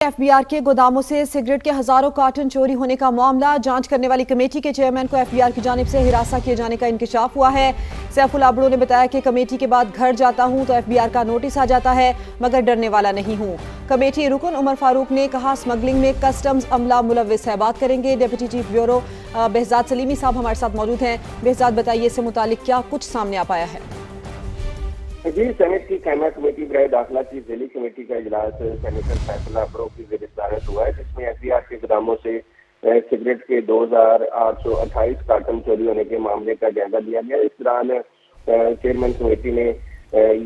FBR के गोदामों से सिगरेट के हजारों कार्टन चोरी होने का मामला, जांच करने वाली कमेटी के चेयरमैन को FBR की जानिब से हिरासा किए जाने का इंकशाफ हुआ है। सैफुल आबड़ो ने बताया कि कमेटी के बाद घर जाता हूं तो FBR का नोटिस आ जाता है, मगर डरने वाला नहीं हूं। कमेटी रुकन उमर फारूक ने कहा, स्मगलिंग में कस्टम्स अमला मुलव्विस है। बात करेंगे deputy chief bureau Behzad Salimi साहब हमारे साथ मौजूद हैं। बेहजाद, बताइए इससे मुतालिक क्या कुछ सामने आ पाया है? जी, सेनेट की कायमा कमेटी बराए दाखिला की ज़ैली कमेटी का इजलास सेनेटर सैफुल आबड़ो की ज़ेर-ए-सदारत हुआ है, जिसमें FBR के गोदामों से सिगरेट के 2828 कार्टन चोरी होने के मामले का जायजा लिया गया। इस दौरान चेयरमैन कमेटी ने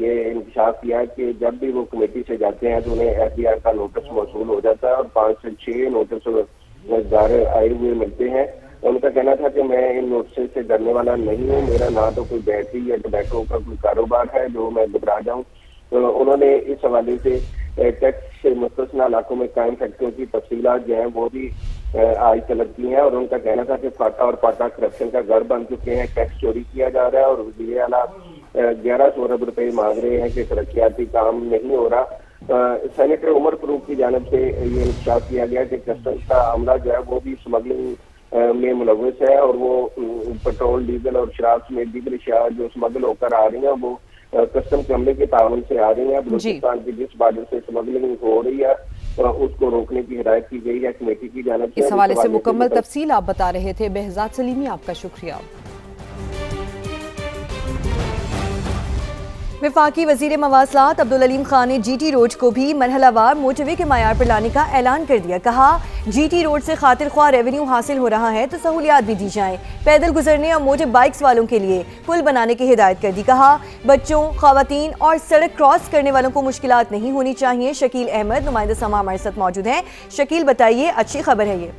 ये इंकशाफ किया कि जब भी वो कमेटी से जाते हैं तो उन्हें FBR का नोटिस मौसूल हो जाता है और 5 से 6 नोटिस आए हुए मिलते हैं। उनका कहना था कि मैं इन नोटिस से डरने वाला नहीं हूँ, मेरा ना तो कोई बैटरी या टोबैको का कोई कारोबार है जो मैं घबरा जाऊँ। तो उन्होंने इस हवाले से टैक्स से मुस्तस्ना इलाकों में कायम फैक्ट्रियों की तफसीलात जो हैं वो भी आज तलब की हैं और उनका कहना था कि फाटा और पाटा करप्शन का घर बन चुके हैं, टैक्स चोरी किया जा रहा है और वज़ीर आला 1100 अरब रुपए मांग रहे हैं कि तरक्याती काम नहीं हो रहा। सेनेटर उमर फारूक की जानिब से ये इंकशाफ किया गया कि कस्टम्स का अमला जो है वो भी स्मगलिंग में मुलव्विस है और वो पेट्रोल, डीजल और शराब समेत दीगर अशिया जो स्मगल होकर आ रही हैं वो कस्टम के अमले के ताउन से आ रही हैं। बलूचिस्तान की जिस बॉर्डर से स्मगलिंग हो रही है उसको रोकने की हिदायत की गई है कमेटी की जानिब से। इस हवाले से मुकम्मल तफसील आप बता रहे थे बेहजाद सलीमी, आपका शुक्रिया। वफाकी वज़ीर मवासलात अब्दुल अलीम खान ने GT रोड को भी मरहलावार मोटरवे के मयार पर लाने का ऐलान कर दिया। कहा, GT रोड से खातिर ख्वाह रेवेन्यू हासिल हो रहा है तो सहूलियात भी दी जाएं। पैदल गुजरने और मोटर बाइक्स वालों के लिए पुल बनाने की हिदायत कर दी। कहा, बच्चों, खवातीन और सड़क क्रॉस करने वालों को मुश्किलात नहीं होनी चाहिए। शकील अहमद नुमाइंदा समा हमारे साथ मौजूद हैं। शकील, बताइए, अच्छी खबर है ये?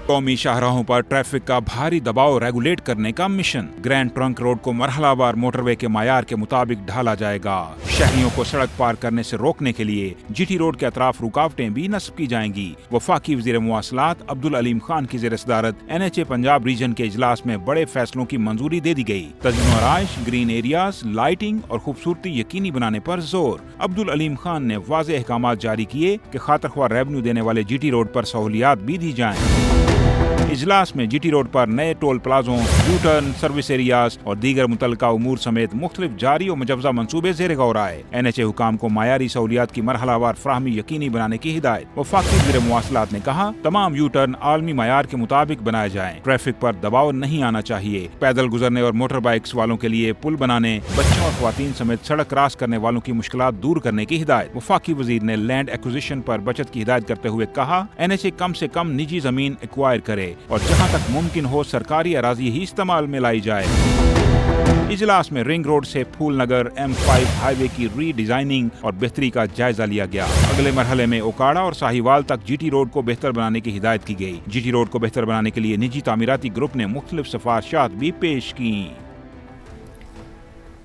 कौमी शाहराहों पर ट्रैफिक का भारी दबाव रेगुलेट करने का मिशन। ग्रैंड ट्रंक रोड को मरहलावार मोटरवे के मायार के मुताबिक ढाला जाएगा। शहरियों को सड़क पार करने से रोकने के लिए GT रोड के अतराफ रुकावटें भी नस्ब की जाएंगी। वफाकी वज़ीर मवासलात अब्दुल अलीम खान की ज़ेर-ए-सदारत NHA पंजाब रीजन के इजलास में बड़े फैसलों की मंजूरी दे दी गई। तज़्यीन और आइश, ग्रीन एरियाज, लाइटिंग और खूबसूरती यकीनी बनाने पर जोर। अब्दुल अलीम खान ने वाज़ेह अहकामात जारी किए कि खातिरख्वाह रेवेन्यू देने वाले GT रोड पर सहूलियात भी दी जाएं। इजलास में GT रोड पर नए टोल प्लाजों, यू टर्न, सर्विस एरियाज और दीगर मुतल्लिका उमूर समेत मुख्तलिफ जारी और मुजवजा मंसूबे ज़ेर गौर आए। NHA हुकाम को मायारी सहूलियात की मरहलावार फ्राहमी यकीनी बनाने की हिदायत। वफाकी वज़ीर मवासलात ने कहा, तमाम यू टर्न आलमी मायार के मुताबिक बनाए जाएं। ट्रैफिक पर दबाव नहीं आना चाहिए। पैदल गुजरने और मोटर बाइक्स वालों के लिए पुल बनाने, बच्चों और खवातीन समेत सड़क क्रॉस करने वालों की मुश्किलात दूर करने की हिदायत। वफाकी वज़ीर ने लैंड एक्विजिशन पर बचत की हिदायत करते हुए कहा, NHA कम से कम निजी जमीन एक्वायर करे और जहां तक मुमकिन हो सरकारी अराजी ही इस्तेमाल में लाई जाए। इजलास में रिंग रोड से फूल नगर M5 हाईवे की रीडिजाइनिंग और बेहतरी का जायजा लिया गया। अगले मरहले में ओकाड़ा और साहिवाल तक GT रोड को बेहतर बनाने की हिदायत की गई। GT रोड को बेहतर बनाने के लिए निजी तामीराती ग्रुप ने मुख्तलिफ सिफारिशात भी पेश की।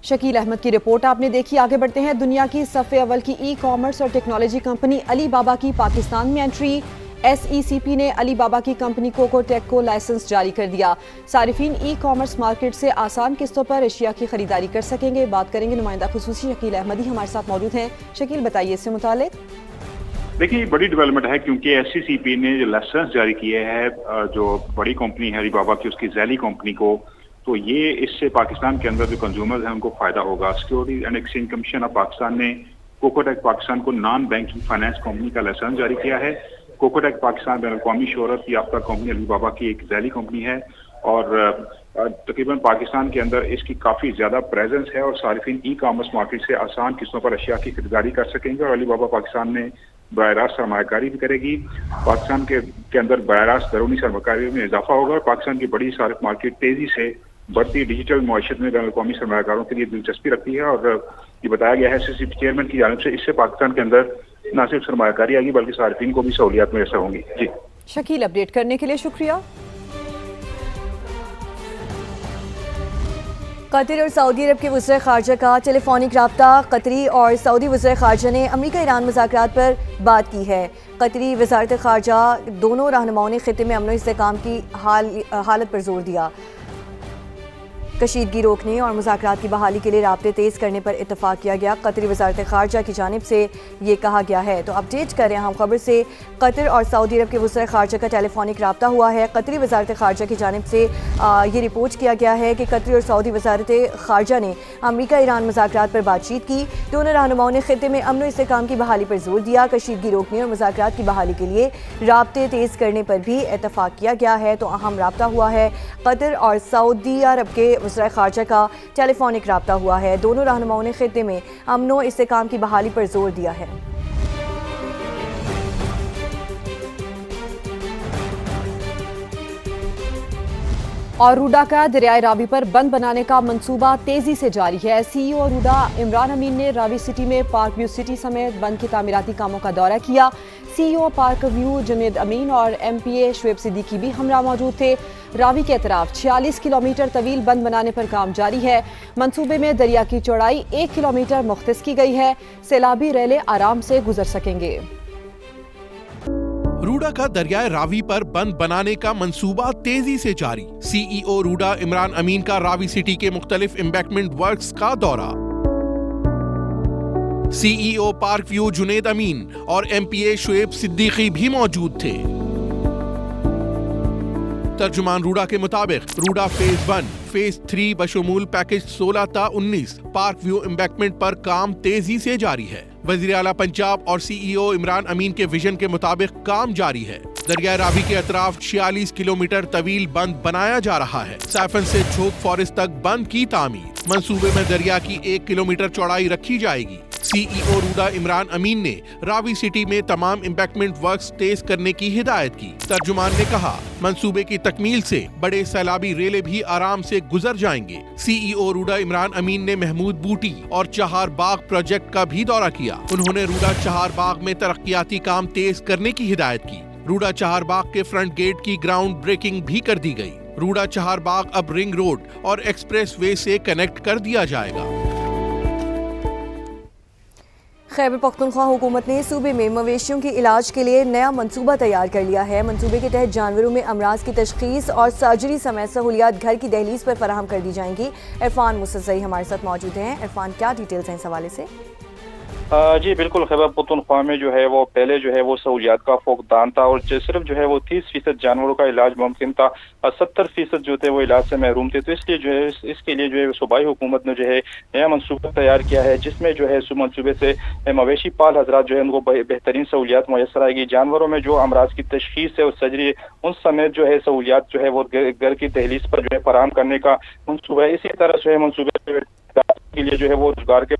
शकील अहमद की रिपोर्ट आपने देखी। आगे बढ़ते हैं। दुनिया की सफ़े अव्वल की ई-कॉमर्स और टेक्नोलॉजी कंपनी अली बाबा की पाकिस्तान में एंट्री। SECP ने अली बाबा की कंपनी कोकोटेक को लाइसेंस जारी कर दिया। सारिफीन ई-कॉमर्स मार्केट से आसान किस्तों पर एशिया की खरीदारी कर सकेंगे। बात करेंगे नुमाइंदा खुसूसी शकील अहमदी हमारे साथ मौजूद हैं। शकील, बताइए इससे मुतालिक। देखिए, बड़ी डेवलपमेंट है क्योंकि SECP ने जो लाइसेंस जारी किए हैं जो बड़ी कंपनी है अली बाबा की उसकी ज़ैली कंपनी को, तो ये इससे पाकिस्तान के अंदर जो कंज्यूमर्स हैं उनको फायदा होगा। Securities and exchange commission of Pakistan ने कोकोटेक पाकिस्तान को नॉन बैंकिंग फाइनेंस कंपनी का लाइसेंस जारी किया है। कोकोटेक पाकिस्तान बैन अवी शोहरत याफ्ता कंपनी अली बाबा की एक ज़ैली कंपनी है और तकरीबन पाकिस्तान के अंदर इसकी काफ़ी ज़्यादा प्रेजेंस है और सारिफिन ई-कॉमर्स मार्केट से आसान किस्तों पर अशिया की खरीदारी कर सकेंगे और अली बाबा पाकिस्तान में बराह रास्त सरमायाकारी भी करेगी। पाकिस्तान के अंदर बराह रास्त दरूनी सरमायाकारी में इजाफा होगा और पाकिस्तान की बड़ी सार्फ मार्केट तेज़ी से बढ़ती डिजिटल मुआशरत में बैन अवी सरमायाकारों के लिए दिलचस्पी रखती है और ये बताया गया है SECP चेयरमैन की जानिब से इससे पाकिस्तान के अंदर न सिर्फ सरमायाकारी आएगी बल्कि सार्फिन को भी सहूलियात मैसर होंगी। जी शकील, अपडेट करने के लिए शुक्रिया। कतर और सऊदी अरब के वज़ीर ख़ारजा का टेलीफोनिक राब्ता। कतरी और सऊदी वज़ीर ख़ारजा ने अमरीका ईरान मुज़ाकरात पर बात की है। कतरी वज़ारत ख़ारजा दोनों रहनुमाओं ने ख़ित्ते में अमन व इस्तेहकाम की हालत पर जोर दिया। کشیدگی روکنے اور مذاکرات کی بحالی کے لیے رابطے تیز کرنے پر اتفاق کیا گیا۔ قطری وزارت خارجہ کی جانب سے یہ کہا گیا ہے۔ تو اپڈیٹ کر رہے ہیں ہم خبر سے، قطر اور سعودی عرب کے وزرائے خارجہ کا ٹیلی فونک رابطہ ہوا ہے۔ قطری وزارت خارجہ کی جانب سے یہ رپورٹ کیا گیا ہے کہ قطری اور سعودی وزارت خارجہ نے امریکہ ایران مذاکرات پر بات چیت کی۔ دونوں رہنماؤں نے خطے میں امن و استحکام کی بحالی پر زور دیا۔ کشیدگی روکنے اور مذاکرات کی بحالی کے لیے رابطے تیز کرنے پر بھی اتفاق کیا گیا ہے۔ تو اہم رابطہ ہوا ہے، قطر اور سعودی عرب کے وزرائے خارجہ کا ٹیلی فونک رابطہ ہوا ہے۔ دونوں رہنماؤں نے خطے میں امن و استحکام کی بحالی پر زور دیا ہے۔ اور روڈا کا دریائے راوی پر بند بنانے کا منصوبہ تیزی سے جاری ہے۔ سی ای او روڈا عمران امین نے راوی سٹی میں پارک ویو سٹی سمیت بند کے تعمیراتی کاموں کا دورہ کیا۔ سی ای او پارک ویو جنید امین اور ایم پی اے شعیب صدیقی بھی ہمراہ موجود تھے۔ راوی کے اطراف 46 کلومیٹر طویل بند بنانے پر کام جاری ہے۔ منصوبے میں دریا کی چوڑائی 1 کلومیٹر مختص کی گئی ہے۔ سیلابی ریلیں آرام سے گزر سکیں گے۔ روڈا کا دریائے راوی پر بند بنانے کا منصوبہ تیزی سے جاری۔ سی ای او روڈا عمران امین کا راوی سٹی کے مختلف امبیکمنٹ ورکس کا دورہ۔ سی ای او پارک ویو جنید امین اور ایم پی اے شعیب صدیقی بھی موجود تھے۔ ترجمان روڈا کے مطابق روڈا فیز 1 فیز 3 بشمول پیکج 16 تا 19 پارک ویو امبیکمنٹ پر کام تیزی سے جاری ہے۔ وزیر اعلیٰ پنجاب اور سی ای او عمران امین کے ویژن کے مطابق کام جاری ہے۔ دریائے راوی کے اطراف 46 کلومیٹر طویل بند بنایا جا رہا ہے۔ سائفن سے جھوک فارسٹ تک بند کی تعمیر۔ منصوبے میں دریا کی 1 کلومیٹر چوڑائی رکھی جائے گی۔ سی ای او روڈا عمران امین نے راوی سٹی میں تمام امبیکمنٹ ورکس تیز کرنے کی ہدایت کی۔ ترجمان نے کہا، منصوبے کی تکمیل سے بڑے سیلابی ریلے بھی آرام سے گزر جائیں گے۔ سی ای او روڈا عمران امین نے محمود بوٹی اور چہار باغ پروجیکٹ کا بھی دورہ کیا۔ انہوں نے روڈا چہار باغ میں ترقیاتی کام تیز کرنے کی ہدایت کی۔ روڈا چہار باغ کے فرنٹ گیٹ کی گراؤنڈ بریکنگ بھی کر دی گئی۔ روڈا چہار باغ اب رنگ روڈ اور ایکسپریس وے سے کنیکٹ کر دیا جائے گا۔ خیبر پختونخوا حکومت نے صوبے میں مویشیوں کے علاج کے لیے نیا منصوبہ تیار کر لیا ہے۔ منصوبے کے تحت جانوروں میں امراض کی تشخیص اور سرجری سمیت سہولیات گھر کی دہلیز پر فراہم کر دی جائیں گی۔ عرفان مصطفی ہمارے ساتھ موجود ہیں۔ عرفان، کیا ڈیٹیلز ہیں اس حوالے سے؟ جی بالکل، خیبر پختونخوا میں جو ہے وہ پہلے جو ہے وہ سہولیات کا فقدان تھا اور صرف جو ہے وہ 30% جانوروں کا علاج ممکن تھا، 70% جو تھے وہ علاج سے محروم تھے۔ تو اس لیے جو ہے اس کے لیے جو ہے صوبائی حکومت نے جو ہے نیا منصوبہ تیار کیا ہے، جس میں جو ہے منصوبے سے مویشی پال حضرات جو ہے ان کو بہترین سہولیات میسر آئے گی۔ جانوروں میں جو امراض کی تشخیص ہے اور سرجری ان سمیت جو ہے سہولیات جو ہے وہ گھر کی دہلیز پر جو ہے فراہم کرنے کا منصوبہ ہے۔ اسی طرح جو ہے منصوبے کے لیے جو ہے وہ روزگار کے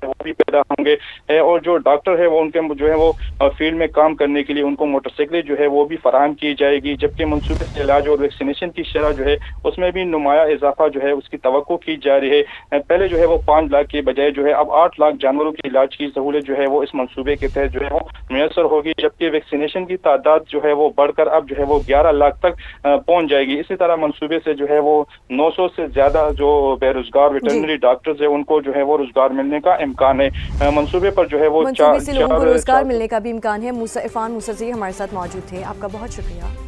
وہ بھی پیدا ہوں گے اور جو ڈاکٹر ہے وہ ان کے جو ہے وہ فیلڈ میں کام کرنے کے لیے ان کو موٹر سائیکلیں جو ہے وہ بھی فراہم کی جائے گی، جبکہ منصوبے سے علاج اور ویکسینیشن کی شرح جو ہے اس میں بھی نمایاں اضافہ جو ہے اس کی توقع کی جا رہی ہے۔ پہلے جو ہے وہ 5 لاکھ کے بجائے جو ہے اب 8 لاکھ جانوروں کے علاج کی سہولت جو ہے وہ اس منصوبے کے تحت جو ہے وہ میسر ہوگی، جبکہ ویکسینیشن کی تعداد جو ہے وہ بڑھ کر اب جو ہے وہ 11 لاکھ تک پہنچ جائے گی۔ اسی طرح منصوبے سے جو ہے وہ 900 سے زیادہ جو بے روزگار ویٹرنری ڈاکٹرز ہیں ان کو جو ہے وہ روزگار ملنے کا امکان ہے۔ منصوبے پر جو ہے وہ منصوبے سے لوگوں کو روزگار ملنے کا بھی امکان ہے۔ عرفان مصطفی ہمارے ساتھ موجود تھے، آپ کا بہت شکریہ۔